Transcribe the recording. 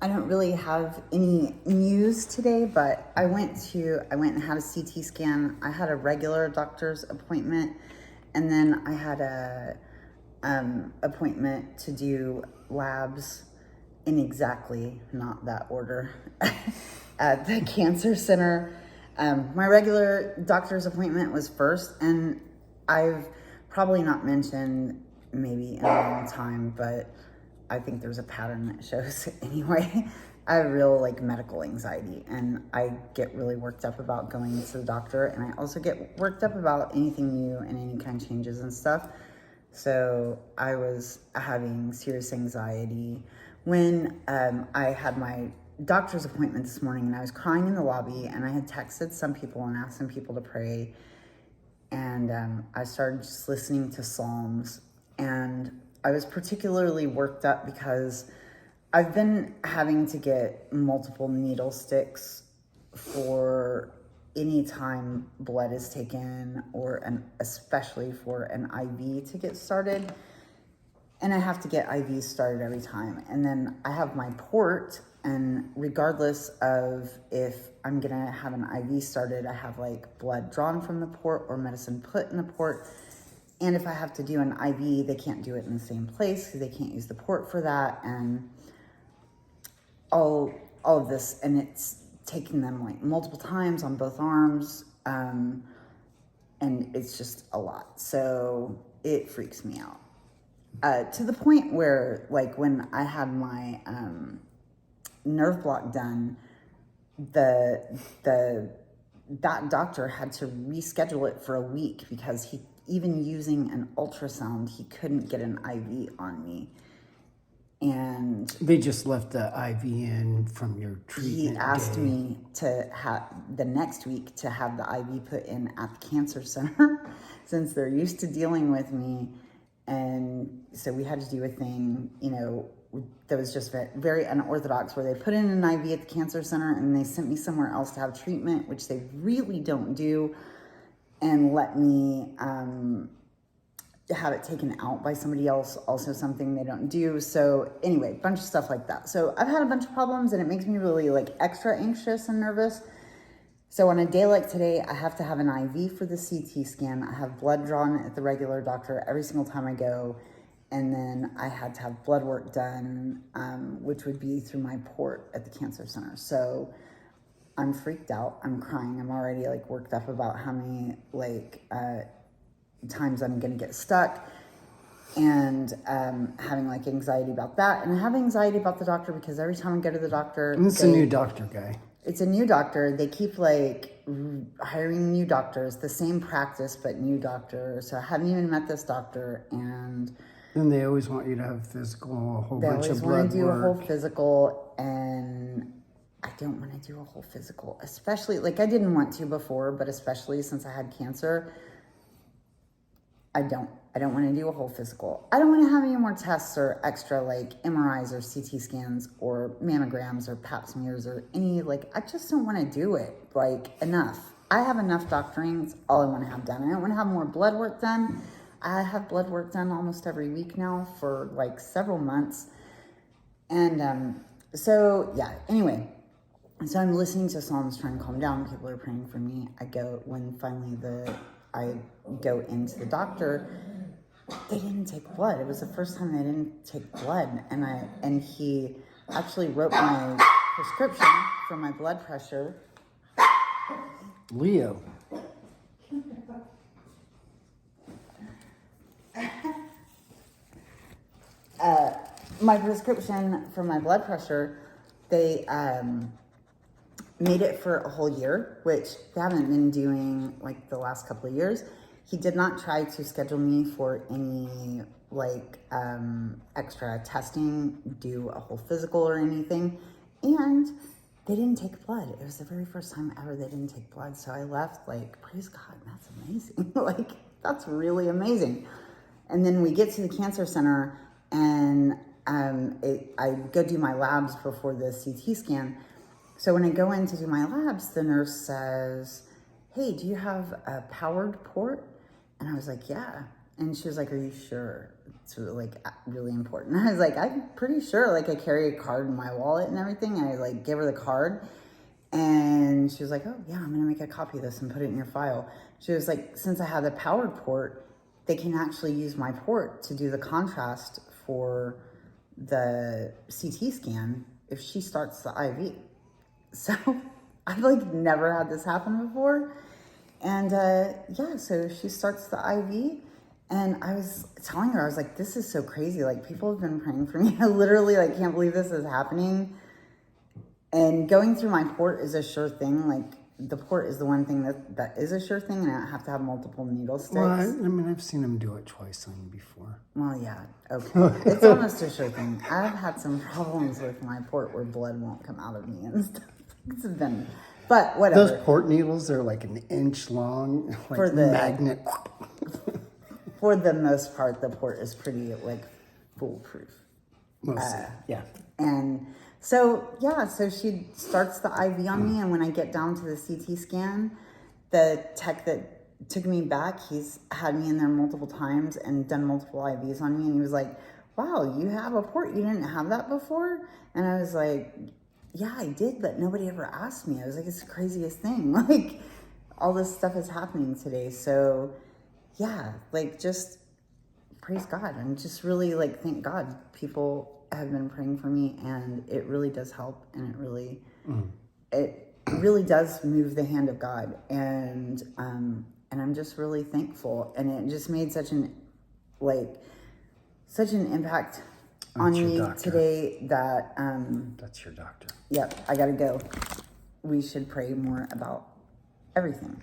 I don't really have any news today, but I went and had a CT scan. I had a regular doctor's appointment, and then I had a appointment to do labs in exactly not that order at the cancer center. My regular doctor's appointment was first, and I've probably not mentioned maybe in a long time, but I think there's a pattern that shows anyway. I have real medical anxiety, and I get really worked up about going to the doctor, and I also get worked up about anything new and any kind of changes and stuff. So I was having serious anxiety when I had my doctor's appointment this morning, and I was crying in the lobby, and I had texted some people and asked some people to pray, and I started just listening to Psalms, and I was particularly worked up because I've been having to get multiple needle sticks for any time blood is taken, especially for an IV to get started. And I have to get IVs started every time. And then I have my port, and regardless of if I'm gonna have an IV started, I have blood drawn from the port or medicine put in the port. And if I have to do an IV, they can't do it in the same place because they can't use the port for that. And all of this, and it's taking them multiple times on both arms. And it's just a lot. So it freaks me out. To the point where when I had my nerve block done, that doctor had to reschedule it for a week because even using an ultrasound, he couldn't get an IV on me. And they just left the IV in from your treatment. He asked me to have the next week to have the IV put in at the cancer center since they're used to dealing with me. And so we had to do a thing, that was just very, very unorthodox, where they put in an IV at the cancer center and they sent me somewhere else to have treatment, which they really don't do, and let me have it taken out by somebody else, also something they don't do. So anyway, bunch of stuff like that. So I've had a bunch of problems, and it makes me really extra anxious and nervous. So on a day like today, I have to have an IV for the CT scan. I have blood drawn at the regular doctor every single time I go. And then I had to have blood work done, which would be through my port at the cancer center. So I'm freaked out. I'm crying. I'm already worked up about how many times I'm going to get stuck, and having anxiety about that. And I have anxiety about the doctor because every time I go to the doctor, it's a new doctor guy. It's a new doctor. They keep hiring new doctors, the same practice, but new doctors. So I haven't even met this doctor, and then they always want you to have physical, a whole bunch of blood work. They always want to do a whole physical, and I don't want to do a whole physical, especially, I didn't want to before, but especially since I had cancer, I don't want to do a whole physical. I don't want to have any more tests or extra, MRIs or CT scans or mammograms or pap smears or any, I just don't want to do it, enough. I have enough doctoring. It's all I want to have done. I don't want to have more blood work done. I have blood work done almost every week now for several months. And so, yeah, anyway. So I'm listening to Psalms, trying to calm down. People are praying for me. When finally I go into the doctor, they didn't take blood. It was the first time they didn't take blood. And he actually wrote my prescription for my blood pressure. Leo. My prescription for my blood pressure, they made it for a whole year, which they haven't been doing the last couple of years. He did not try to schedule me for any extra testing, do a whole physical or anything. And they didn't take blood. It was the very first time ever they didn't take blood. So I left praise God, that's amazing. That's really amazing. And then we get to the cancer center, and I go do my labs before the CT scan. So when I go in to do my labs, the nurse says, "Hey, do you have a powered port?" And I was like, "Yeah." And she was like, "Are you sure?" it's really, like, really important. I was like, I'm pretty sure, like, I carry a card in my wallet and everything. And I, like, gave her the card. And she was like, oh, yeah, I'm going to make a copy of this and put it in your file. She was like, since I have the powered port, they can actually use my port to do the contrast for the CT scan if she starts the IV. So I've, like, never had this happen before. And, yeah, so she starts the IV. And I was telling her, I was like, this is so crazy. Like, people have been praying for me. I literally, like, can't believe this is happening. And going through my port is a sure thing. Like, the port is the one thing that is a sure thing, and I don't have to have multiple needle sticks. Well, I mean, I've seen him do it twice on you before. Well, yeah, okay. It's almost a sure thing. I've had some problems with my port where blood won't come out of me and stuff. It's been, but whatever. Those port needles are like an inch long, like For the magnet. For the most part, the port is pretty, like, foolproof. Mostly, yeah. And so, yeah, so she starts the IV on me, and when I get down to the CT scan, the tech that took me back, he's had me in there multiple times and done multiple IVs on me, and he was like, wow, you have a port, you didn't have that before? And I was like, yeah, I did, but nobody ever asked me. I was like, it's the craziest thing. Like, all this stuff is happening today. So, yeah, like, just praise God. And just really, like, thank God people have been praying for me, and it really does help, and it really does move the hand of God. And I'm just really thankful. And it just made such an impact on me today that that's your doctor. Yep, I gotta go. We should pray more about everything.